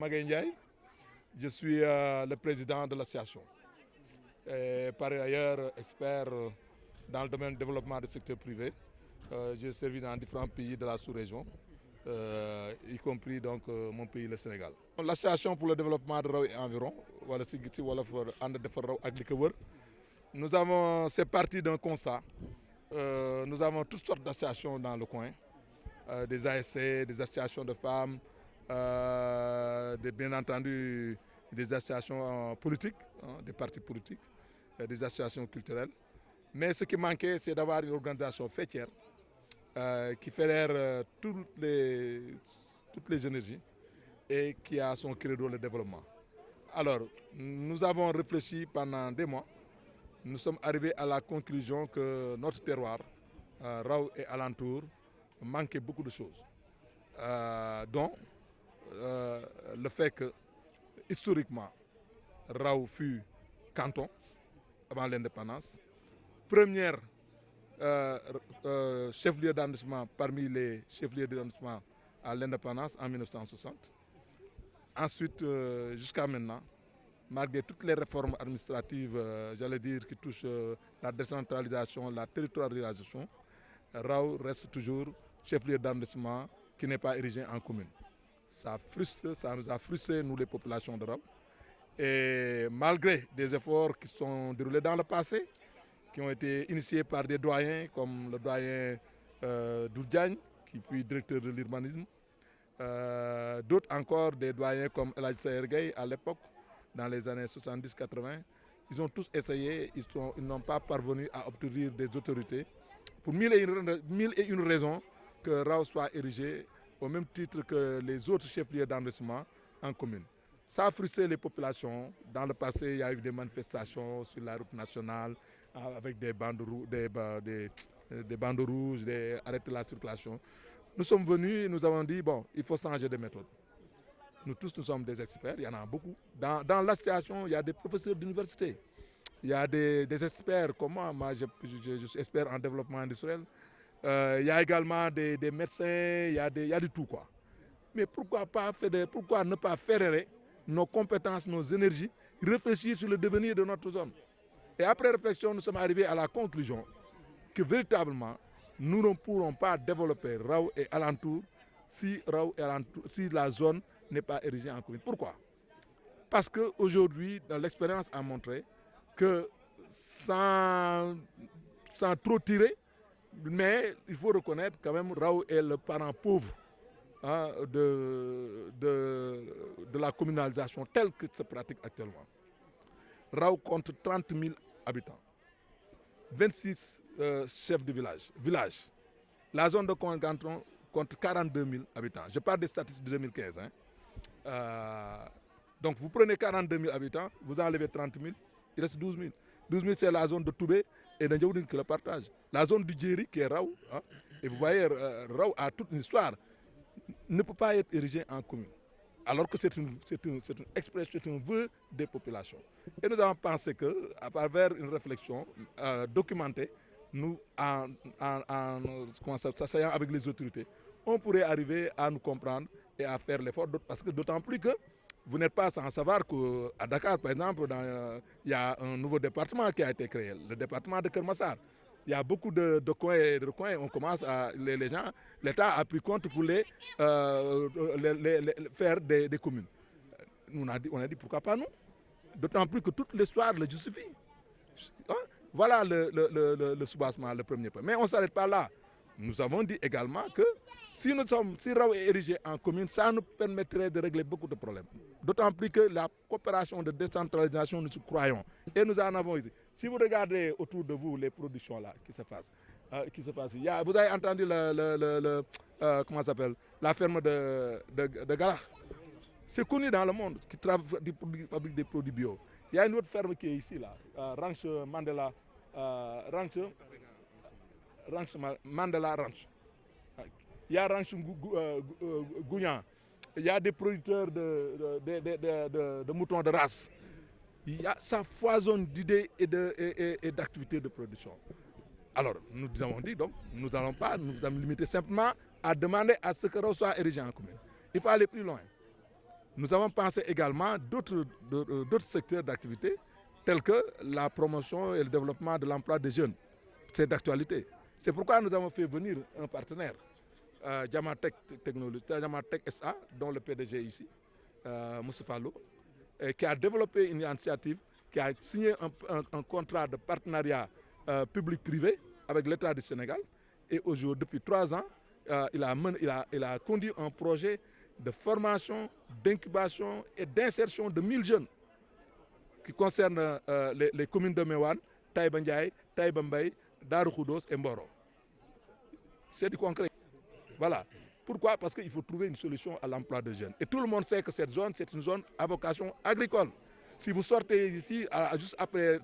Magaye Ndiaye, je suis le président de l'association. Par ailleurs, expert dans le domaine du développement du secteur privé. J'ai servi dans différents pays de la sous-région, y compris donc mon pays, le Sénégal. L'association pour le développement de Raw et environ, voilà, c'est parti d'un constat. Nous avons toutes sortes d'associations dans le coin, des ASC, des associations de femmes, bien entendu des associations politiques, des partis politiques, des associations culturelles. Mais ce qui manquait, c'est d'avoir une organisation fêtière qui fédère toutes les énergies et qui a son credo le développement. Alors, nous avons réfléchi pendant des mois. Nous sommes arrivés à la conclusion que notre terroir, Raw et alentour, manquait beaucoup de choses. Dont le fait que, historiquement, Raw fut canton avant l'indépendance. Première chef-lieu d'arrondissement parmi les chefs-lieux d'arrondissement à l'indépendance en 1960. Ensuite, jusqu'à maintenant, malgré toutes les réformes administratives, j'allais dire, qui touchent la décentralisation, la territorialisation, Raw reste toujours chef-lieu d'arrondissement qui n'est pas érigé en commune. Ça nous a frustré, nous, les populations de Raw. Et malgré des efforts qui sont déroulés dans le passé, qui ont été initiés par des doyens comme le doyen Doudjagne, qui fut directeur de l'urbanisme, d'autres encore, des doyens comme El Hadj Sayer Gueye à l'époque, dans les années 70-80, ils ont tous essayé, ils n'ont pas parvenu à obtenir des autorités pour mille et une raisons que Raw soit érigé au même titre que les autres chefs-lieux d'arrondissement en commune. Ça a frustré les populations. Dans le passé, il y a eu des manifestations sur la route nationale avec des bandes rouges, des arrêtés de la circulation. Nous sommes venus et nous avons dit, bon, il faut changer de méthode. Nous tous, nous sommes des experts, il y en a beaucoup. Dans l'association, il y a des professeurs d'université. Il y a des experts comme moi je suis expert en développement industriel. Il y a également des médecins, il y a de tout quoi. Mais pourquoi ne pas fédérer nos compétences, nos énergies, réfléchir sur le devenir de notre zone. Et après réflexion, nous sommes arrivés à la conclusion que véritablement, nous ne pourrons pas développer Raw et alentour si la zone n'est pas érigée en commune. Pourquoi? Parce qu'aujourd'hui, l'expérience a montré que sans trop tirer, mais il faut reconnaître quand même Raw est le parent pauvre de la communalisation telle que se pratique actuellement. Raw compte 30 000 habitants, 26 chefs de village. La zone de canton compte 42 000 habitants. Je parle des statistiques de 2015. Donc vous prenez 42 000 habitants, vous enlevez 30 000, il reste 12 000. 12 000 c'est la zone de Toubé et de Ndjaoudine qui le partage. La zone du Djeri qui est Raw, et vous voyez, Raw a toute une histoire, ne peut pas être érigé en commune. Alors que c'est une expression, c'est un vœu des populations. Et nous avons pensé qu'à travers une réflexion documentée, nous, s'asseyant avec les autorités, on pourrait arriver à nous comprendre et à faire l'effort, parce que d'autant plus que vous n'êtes pas sans savoir qu'à Dakar, par exemple, il y a un nouveau département qui a été créé, le département de Keur Massar. Il y a beaucoup de coins, on commence à, les gens, l'État a pris compte pour les faire des communes. On a dit pourquoi pas nous? D'autant plus que toute l'histoire le justifie. Voilà le soubassement, le premier point. Mais on ne s'arrête pas là. Nous avons dit également que si Raw est érigé en commune, ça nous permettrait de régler beaucoup de problèmes. D'autant plus que la coopération de décentralisation, nous y croyons. Et nous en avons ici. Si vous regardez autour de vous les productions là qui se passent, vous avez entendu comment ça s'appelle, la ferme de Galach. C'est connu dans le monde qui fabrique des produits bio. Il y a une autre ferme qui est ici, là, Ranch Mandela, Mandela Ranch. Il y a Ranch Gougnan. Il y a des producteurs de moutons de race. Ça foisonne d'idées et d'activités de production. Alors, nous avons dit, donc, nous n'allons pas nous limiter simplement à demander à ce que Raw soit érigé en commune. Il faut aller plus loin. Nous avons pensé également d'autres secteurs d'activité tels que la promotion et le développement de l'emploi des jeunes. C'est d'actualité. C'est pourquoi nous avons fait venir un partenaire, Diamatec Technologie, Diamatec SA, dont le PDG ici, Moustapha Lo, qui a développé une initiative, qui a signé un contrat de partenariat public-privé avec l'État du Sénégal. Et aujourd'hui, depuis 3 ans, il a conduit un projet de formation, d'incubation et d'insertion de 1000 jeunes qui concerne les communes de Meouane, Taïba Ndiaye, Taïba Mbaye, Darou Khoudoss et Mboro. C'est du concret. Voilà. Pourquoi? Parce qu'il faut trouver une solution à l'emploi des jeunes. Et tout le monde sait que cette zone, c'est une zone à vocation agricole. Si vous sortez ici, juste après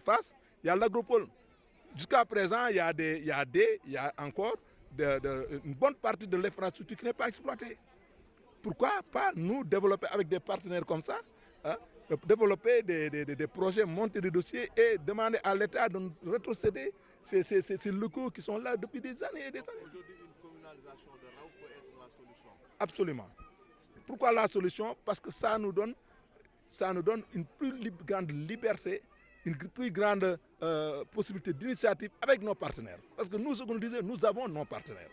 face, il y a l'agropole. Jusqu'à présent, il y a encore une bonne partie de l'infrastructure qui n'est pas exploitée. Pourquoi pas nous développer avec des partenaires comme ça, développer des projets, monter des dossiers et demander à l'État de nous rétrocéder ces locaux qui sont là depuis des années et des années. Aujourd'hui, une communalisation de Raoult peut être la solution. Absolument. Pourquoi la solution? Parce que ça nous donne une plus grande liberté, une plus grande possibilité d'initiative avec nos partenaires. Parce que nous, ce qu'on nous disait, nous avons nos partenaires.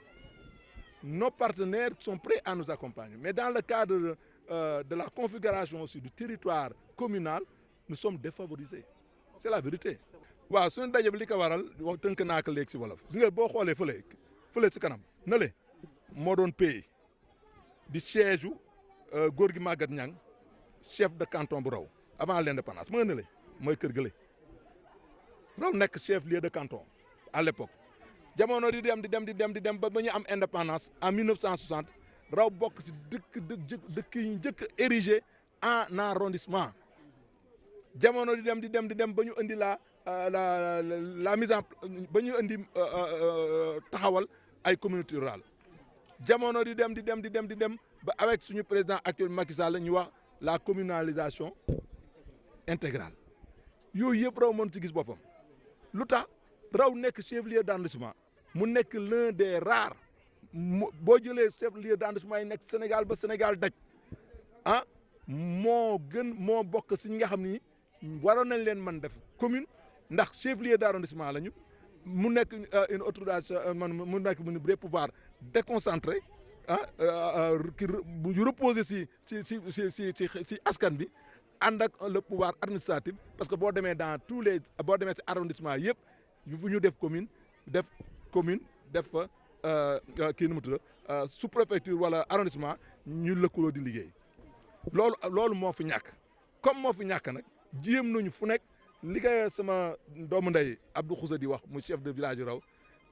Nos partenaires sont prêts à nous accompagner. Mais dans le cadre de la configuration aussi du territoire communal, nous sommes défavorisés. C'est la vérité. waaw suñu daje bi li ko waral wax tënk naa ko léegi si wolof gis nga boo xoolee fële si kanam na le moo doon pays di siège góor gi Maguette Niang chef de canton bu Raw avant l'indépendance mu nga ne le mooy kër gële Raw nekk chef lieu de canton à l'époque jamono di dem ba ñu am indépendance en 1960 Raw bokk si dëkk yi njëkk érigé en arrondissement jamono di dem ba ñu indi la mise en ba ñu indi taxawal ay communautés rurales jamono di dem ba avec suñu président actuel Macky Sall ñu wax la communalisation intégrale yooyu yëpp Raw mën ci gis boppam lu tax Raw nekk chef-lieu d'arrondissement mu nekk l'un des rares boo jëlee chef-lieu d'arrondissement yi nekk Sénégal ba Sénégal daj moo bokk si ñi nga xam ni waroon nañ leen mën def commune ndax chef-lieu d'arrondissement lañu mu nekk une autorisation mu nekk des pouvoirs déconcentrés bu reposer si askan bi ànd ak le pouvoir administratif parce que boo demee si arrondissement yëpp fu ñu def commune def fa kii nu mu tudd sous-préfecture wala arrondissement ñu lëkkaloo di liggéey loolu moo fi ñàkk comme moo fi ñàkk nag jéem nañu fu nekk li ko sama doomu ndey Abdou Khoussa di wax mu chef de village Raw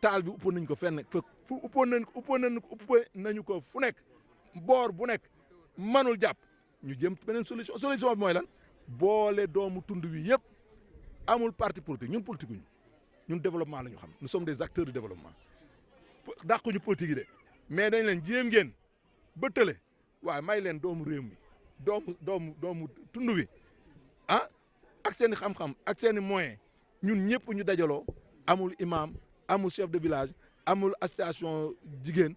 taal bi uppoon nañ ko fenn fu uppoon nañu ko fu nekk boor bu nekk manul jàpp ñu jëm beneen solution bi mooy lan boole doomu tund wi yëpp amul parti politique ñun politique ñu ñun développement la ñu xam nous sommes des acteurs du développement dàquñu politique yi de mais dañ leen jéem ngeen ba tële waaye may leen doomu réew mi doomu tund wi ak seen i xam-xam ak seen i moyens ñun ñëpp ñu dajaloo amul imam amul chef de village amul association jigéen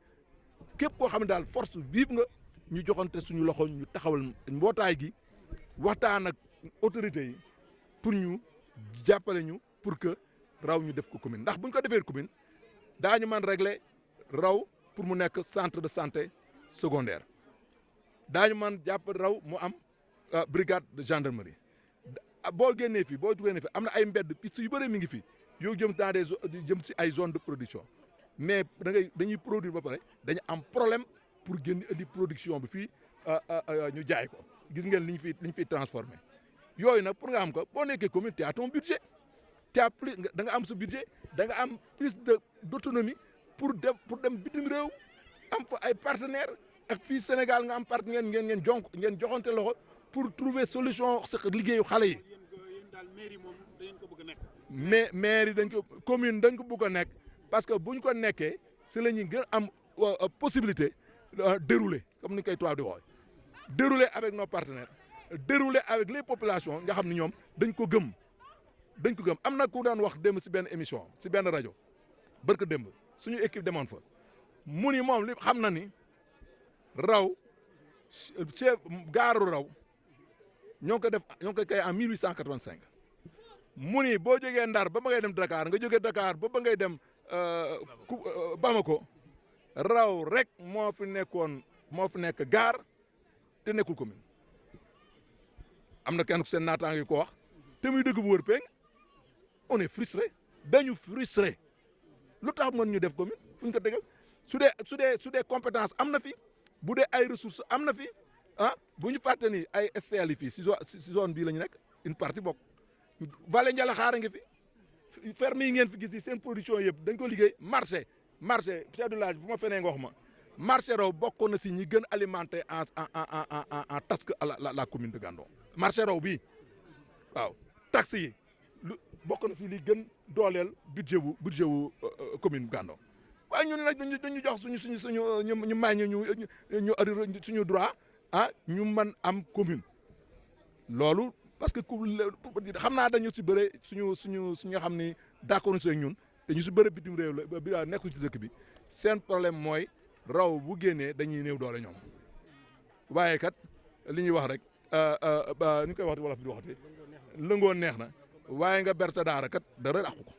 képp koo xam ne daal force vive nga ñu joxante suñu loxo ñu taxawal mbootaay gi waxtaan ak autorités yi pour ñu jàppale ñu pour que Raw ñu def ko commune ndax buñ ko defee commune daañu mën régler Raw pour mu nekk centre de santé secondaire daañu mën jàpp Raw mu am brigade de gendarmerie boo génnee fii am na ay mbedd piste yu bëri mi ngi fi yoo jëm jëm si ay zone de production mais dañuy produire ba pare dañu am problème pour génn indi production bi fii ñu jaay ko gis ngeen li ñu fiy transformé yooyu nag pour nga am ko boo nekkee commune tu as ton budget da nga am sa budget da nga am plus d'autonomie pour dem bitim réew am fa ay partenaires ak fii Sénégal nga am partenaire ngeen joxante loxo pour trouver solution sa liggéeyu xale yi. mairie moom dañ ko bëgg a nekk. mais mairie commune dañ ko bëgg a nekk parce que buñ ko nekkee si la ñuy gën am possibilité dérouler comme ni koy tubaab di waxee dérouler avec nos partenaires dérouler avec les populations nga xam ne ñoom dañ ko gëm am na ku daan wax démb si benn émission si benn rajo barke démb suñu équipe demoon fa mu ni moom li xam na ni Raw chef gaaru raw ñoo ko def ñoo ko créé en 1885 mu ni boo jógee Ndar ba ngay dem Dakar nga jógee Dakar ba ngay dem Bamako raw rek moo fi nekk gaar te nekkul commune am na kenn ku seen naataango yi ko wax te muy dëgg bu wër peeng on est frustré dañu frustré lu tax mën ñu def commune fu ñu ko tegal su dee compétence am na fi bu dee ay ressources am na fi bu ñu fàtte ni ay SCL yi fii si zone bii la ñu nekk une partie bokk Vallée Ndiala xaara ngi fi ferme yi ngeen fi gis ni seen production yëpp dañ ko liggéey marché chef de village bu ma fenee nga wax ma marché raw bokk na si ñi gën alimenté en taxe la commune de Gandon marché raw bii waaw taxe yi bokk na si li gën dooleel budget wu commune Gandon waaye ñun nag dañu jox ñu may ñu suñu droit ñu mën am commune loolu parce que xam naa dañu si bëre suñu xam ni d'accord si ñun te ñu si bëre bitim réew la bi nekkul ci dëkk bi seen problème mooy raw bu génnee dañuy néew doole ñoom waaye kat li ñuy wax rek ñu koy wax wolof di waxati lëngoo neex na waaye nga ber sa daara kat dara dàqu ko